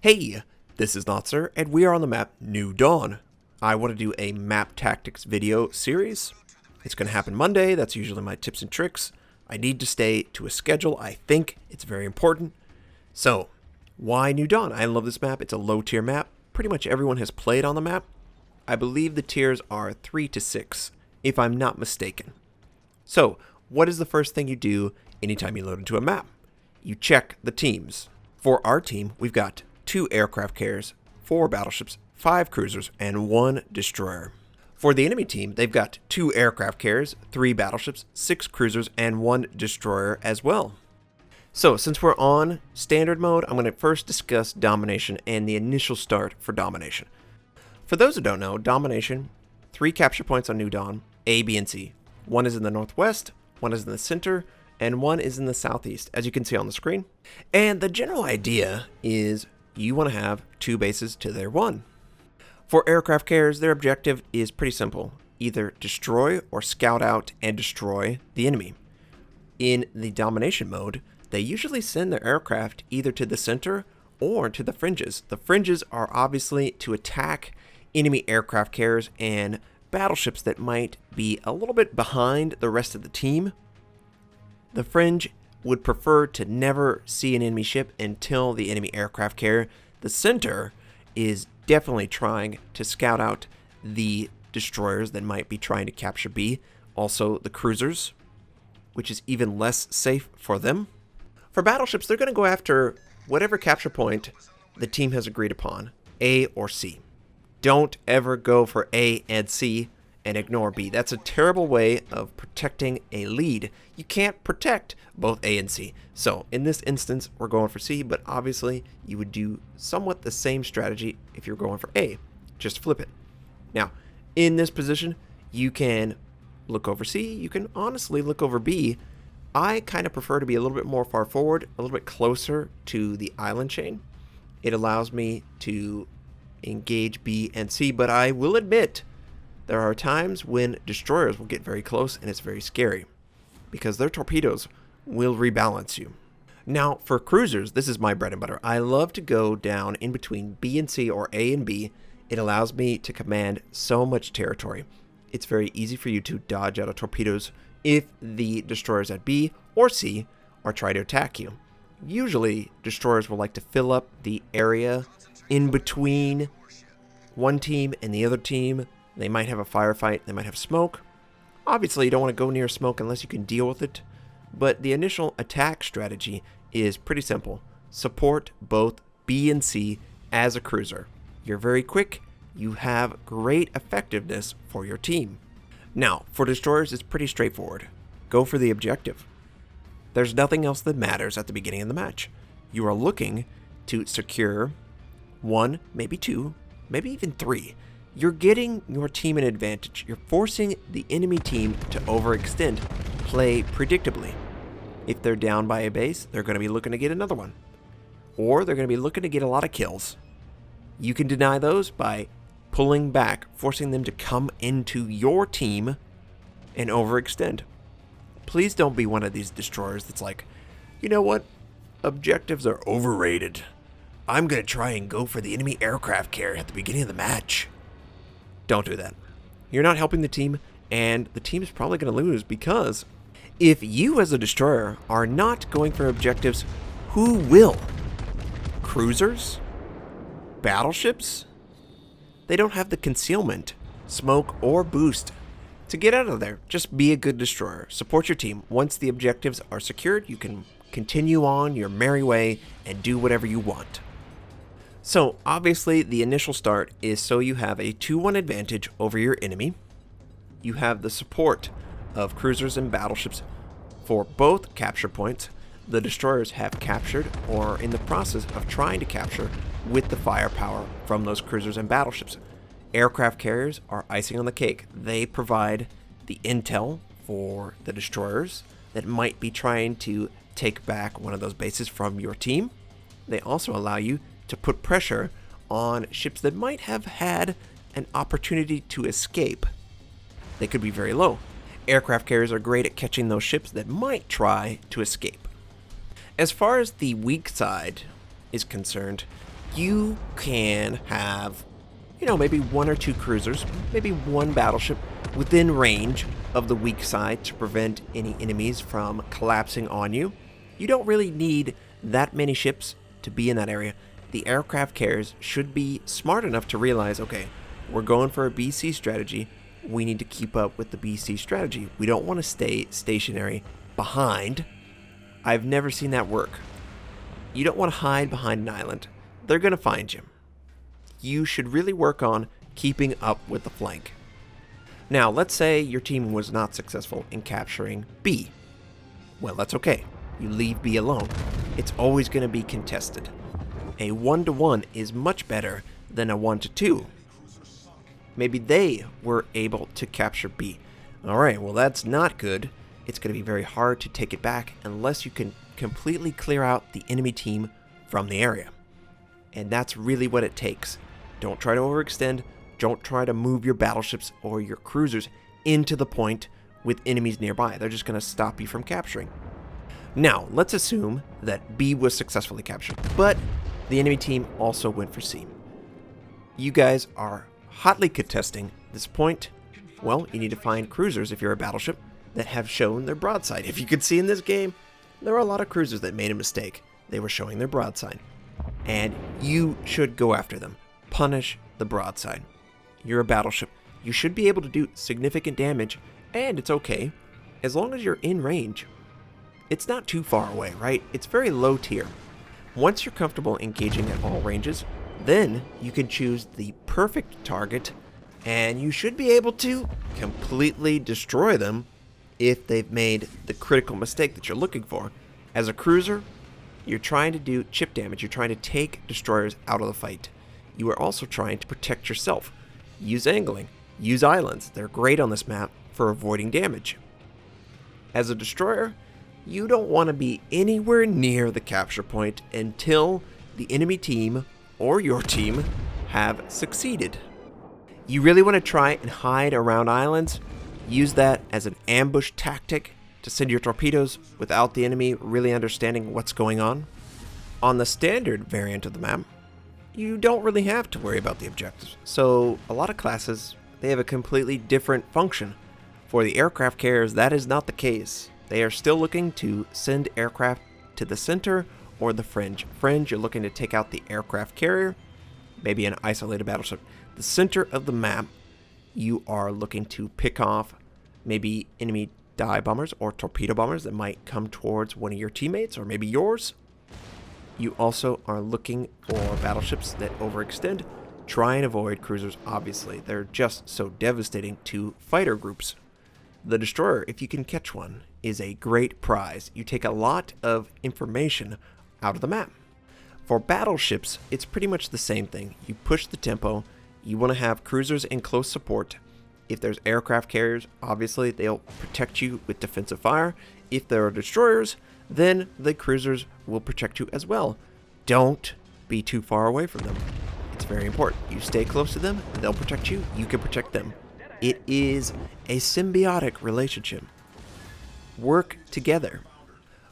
Hey, this is Notser, and we are on the map New Dawn. I want to do a map tactics video series. It's going to happen Monday. That's usually my tips and tricks. I need to stay to a schedule. I think it's very important. So, why New Dawn? I love this map. It's a low tier map. Pretty much everyone has played on the map. I believe the tiers are 3 to 6, if I'm not mistaken. So, what is the first thing you do anytime you load into a map? You check the teams. For our team, we've got 2 aircraft carriers, 4 battleships, 5 cruisers, and 1 destroyer. For the enemy team, they've got 2 aircraft carriers, 3 battleships, 6 cruisers, and 1 destroyer as well. So, since we're on standard mode, I'm going to first discuss Domination and the initial start for Domination. For those who don't know, Domination, 3 capture points on New Dawn, A, B, and C. 1 is in the northwest, 1 is in the center, and 1 is in the southeast, as you can see on the screen. And the general idea is you want to have 2 bases to their 1. For aircraft carriers, their objective is pretty simple. Either destroy or scout out and destroy the enemy. In the domination mode, they usually send their aircraft either to the center or to the fringes. The fringes are obviously to attack enemy aircraft carriers and battleships that might be a little bit behind the rest of the team. The fringe would prefer to never see an enemy ship until the enemy aircraft carrier. The center is definitely trying to scout out the destroyers that might be trying to capture B. Also the cruisers, which is even less safe for them. For battleships, they're going to go after whatever capture point the team has agreed upon, A or C. Don't ever go for A and C and ignore B. That's a terrible way of protecting a lead. You can't protect both A and C. So in this instance, we're going for C, but obviously you would do somewhat the same strategy if you're going for A. Just flip it. Now, in this position, you can look over C. You can honestly look over B. I kind of prefer to be a little bit more far forward, a little bit closer to the island chain. It allows me to engage B and C, but I will admit, there are times when destroyers will get very close and it's very scary because their torpedoes will rebalance you. Now for cruisers, this is my bread and butter. I love to go down in between B and C or A and B. It allows me to command so much territory. It's very easy for you to dodge out of torpedoes if the destroyers at B or C are trying to attack you. Usually destroyers will like to fill up the area in between one team and the other team. They might have a firefight, they might have smoke. Obviously, you don't want to go near smoke unless you can deal with it. But the initial attack strategy is pretty simple. Support both B and C as a cruiser. You're very quick, you have great effectiveness for your team. Now, for destroyers, it's pretty straightforward. Go for the objective. There's nothing else that matters at the beginning of the match. You are looking to secure 1, maybe 2, maybe even 3. You're getting your team an advantage. You're forcing the enemy team to overextend. Play predictably. If they're down by a base, they're going to be looking to get another one. Or they're going to be looking to get a lot of kills. You can deny those by pulling back, forcing them to come into your team and overextend. Please don't be one of these destroyers that's like, you know what? Objectives are overrated. I'm going to try and go for the enemy aircraft carrier at the beginning of the match. Don't do that. You're not helping the team, and the team is probably going to lose because if you as a destroyer are not going for objectives, who will? Cruisers? Battleships? They don't have the concealment, smoke, or boost to get out of there. Just be a good destroyer. Support your team. Once the objectives are secured, you can continue on your merry way and do whatever you want. So, obviously, the initial start is so you have a 2-1 advantage over your enemy. You have the support of cruisers and battleships for both capture points. The destroyers have captured or are in the process of trying to capture with the firepower from those cruisers and battleships. Aircraft carriers are icing on the cake. They provide the intel for the destroyers that might be trying to take back one of those bases from your team. They also allow you to put pressure on ships that might have had an opportunity to escape. They could be very low. Aircraft carriers are great at catching those ships that might try to escape. As far as the weak side is concerned, you can have, maybe 1 or 2 cruisers, maybe 1 battleship within range of the weak side to prevent any enemies from collapsing on you. You don't really need that many ships to be in that area. The aircraft carriers should be smart enough to realize, okay, we're going for a BC strategy. We need to keep up with the BC strategy. We don't want to stay stationary behind. I've never seen that work. You don't want to hide behind an island. They're going to find you. You should really work on keeping up with the flank. Now, let's say your team was not successful in capturing B. Well, that's okay. You leave B alone. It's always going to be contested. A 1-to-1 is much better than a 1-to-2. Maybe they were able to capture B. Alright, well that's not good. It's going to be very hard to take it back unless you can completely clear out the enemy team from the area. And that's really what it takes. Don't try to overextend. Don't try to move your battleships or your cruisers into the point with enemies nearby. They're just going to stop you from capturing. Now, let's assume that B was successfully captured, but the enemy team also went for C. You guys are hotly contesting this point. Well, you need to find cruisers, if you're a battleship, that have shown their broadside. If you could see in this game, there are a lot of cruisers that made a mistake. They were showing their broadside. And you should go after them. Punish the broadside. You're a battleship. You should be able to do significant damage, and it's okay, as long as you're in range. It's not too far away, right? It's very low tier. Once you're comfortable engaging at all ranges, then you can choose the perfect target, and you should be able to completely destroy them if they've made the critical mistake that you're looking for. As a cruiser, you're trying to do chip damage. You're trying to take destroyers out of the fight. You are also trying to protect yourself. Use angling. Use islands. They're great on this map for avoiding damage. As a destroyer, you don't want to be anywhere near the capture point until the enemy team or your team have succeeded. You really want to try and hide around islands. Use that as an ambush tactic to send your torpedoes without the enemy really understanding what's going on. On the standard variant of the map, you don't really have to worry about the objectives. So a lot of classes, they have a completely different function. For the aircraft carriers, that is not the case. They are still looking to send aircraft to the center or the fringe. Fringe, you're looking to take out the aircraft carrier, maybe an isolated battleship. The center of the map, you are looking to pick off maybe enemy dive bombers or torpedo bombers that might come towards one of your teammates or maybe yours. You also are looking for battleships that overextend. Try and avoid cruisers, obviously. They're just so devastating to fighter groups. The destroyer, if you can catch one, is a great prize. You take a lot of information out of the map. For battleships, it's pretty much the same thing. You push the tempo. You want to have cruisers in close support. If there's aircraft carriers, obviously they'll protect you with defensive fire. If there are destroyers, then the cruisers will protect you as well. Don't be too far away from them. It's very important. You stay close to them, they'll protect you, you can protect them. It is a symbiotic relationship. Work together.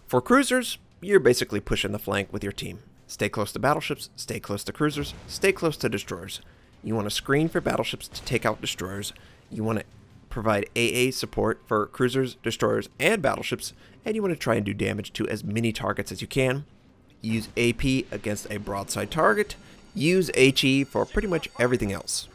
For cruisers, you're basically pushing the flank with your team. Stay close to battleships, stay close to cruisers, stay close to destroyers. You want to screen for battleships to take out destroyers. You want to provide AA support for cruisers, destroyers, and battleships, and you want to try and do damage to as many targets as you can. Use AP against a broadside target. Use HE for pretty much everything else.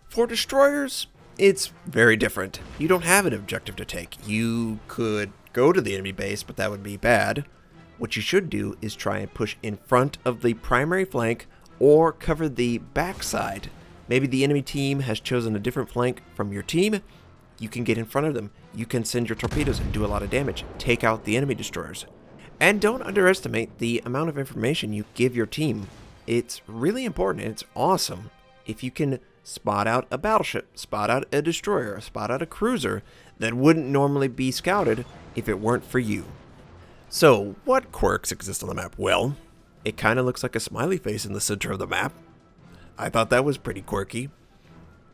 For destroyers, it's very different. You don't have an objective to take. You could go to the enemy base, but that would be bad. What you should do is try and push in front of the primary flank or cover the backside. Maybe the enemy team has chosen a different flank from your team. You can get in front of them. You can send your torpedoes and do a lot of damage. Take out the enemy destroyers. And don't underestimate the amount of information you give your team. It's really important and it's awesome if you can spot out a battleship, spot out a destroyer, spot out a cruiser that wouldn't normally be scouted if it weren't for you. So, what quirks exist on the map? Well, it kind of looks like a smiley face in the center of the map. I thought that was pretty quirky.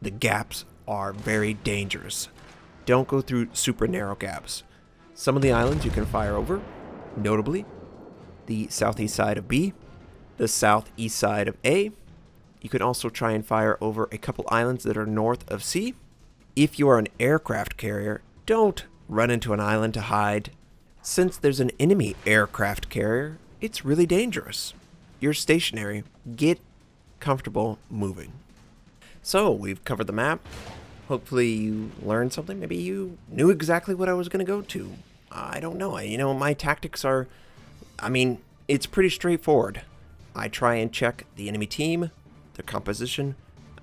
The gaps are very dangerous. Don't go through super narrow gaps. Some of the islands you can fire over, notably the southeast side of B. the southeast side of A. You can also try and fire over a couple islands that are north of C. If you are an aircraft carrier, don't run into an island to hide. Since there's an enemy aircraft carrier, it's really dangerous. You're stationary. Get comfortable moving. So, we've covered the map. Hopefully you learned something. Maybe you knew exactly what I was going to go to. I don't know. My tactics are... it's pretty straightforward. I try and check the enemy team, their composition.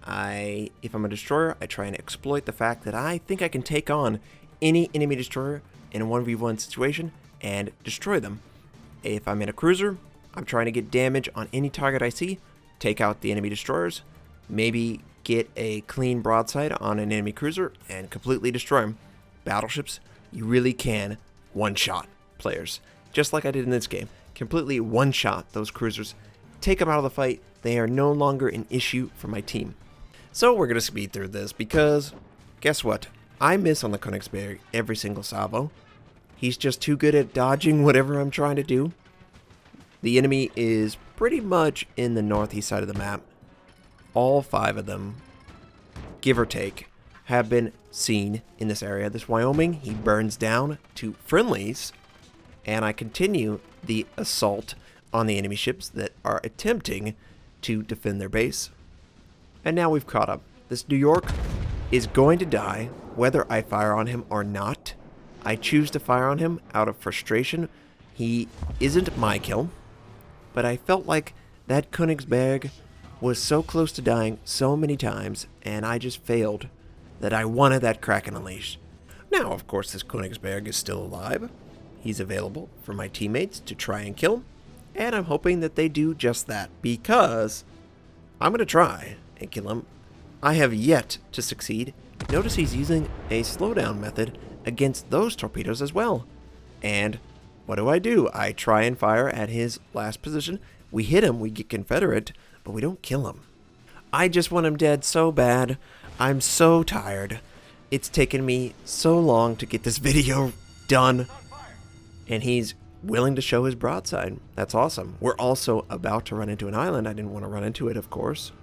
If I'm a destroyer, I try and exploit the fact that I think I can take on any enemy destroyer in a 1v1 situation and destroy them. If I'm in a cruiser, I'm trying to get damage on any target I see, take out the enemy destroyers, maybe get a clean broadside on an enemy cruiser and completely destroy them. Battleships, you really can one-shot players, just like I did in this game. Completely one-shot those cruisers, take them out of the fight. They are no longer an issue for my team. So we're going to speed through this because, guess what? I miss on the Königsberg every single salvo. He's just too good at dodging whatever I'm trying to do. The enemy is pretty much in the northeast side of the map. All 5 of them, give or take, have been seen in this area. This Wyoming, he burns down to friendlies, and I continue the assault on the enemy ships that are attempting to defend their base. And now we've caught up. This New York is going to die whether I fire on him or not. I choose to fire on him out of frustration. He isn't my kill, but I felt like that Königsberg was so close to dying so many times, and I just failed, that I wanted that Kraken Unleashed. Now, of course, this Königsberg is still alive. He's available for my teammates to try and kill him, and I'm hoping that they do just that, because I'm going to try and kill him. I have yet to succeed. Notice he's using a slowdown method against those torpedoes as well. And what do? I try and fire at his last position. We hit him, we get Confederate, but we don't kill him. I just want him dead so bad. I'm so tired. It's taken me so long to get this video done. And he's willing to show his broadside. That's awesome. We're also about to run into an island. I didn't want to run into it, of course.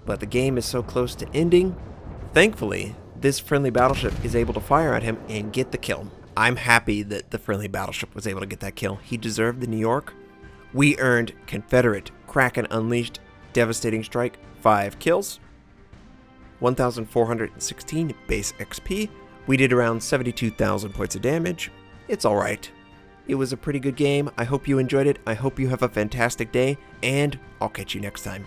But the game is so close to ending. Thankfully, this friendly battleship is able to fire at him and get the kill. I'm happy that the friendly battleship was able to get that kill. He deserved the New York. We earned Confederate Kraken Unleashed Devastating Strike, 5 kills, 1,416 base XP. We did around 72,000 points of damage. It's alright. It was a pretty good game. I hope you enjoyed it. I hope you have a fantastic day, and I'll catch you next time.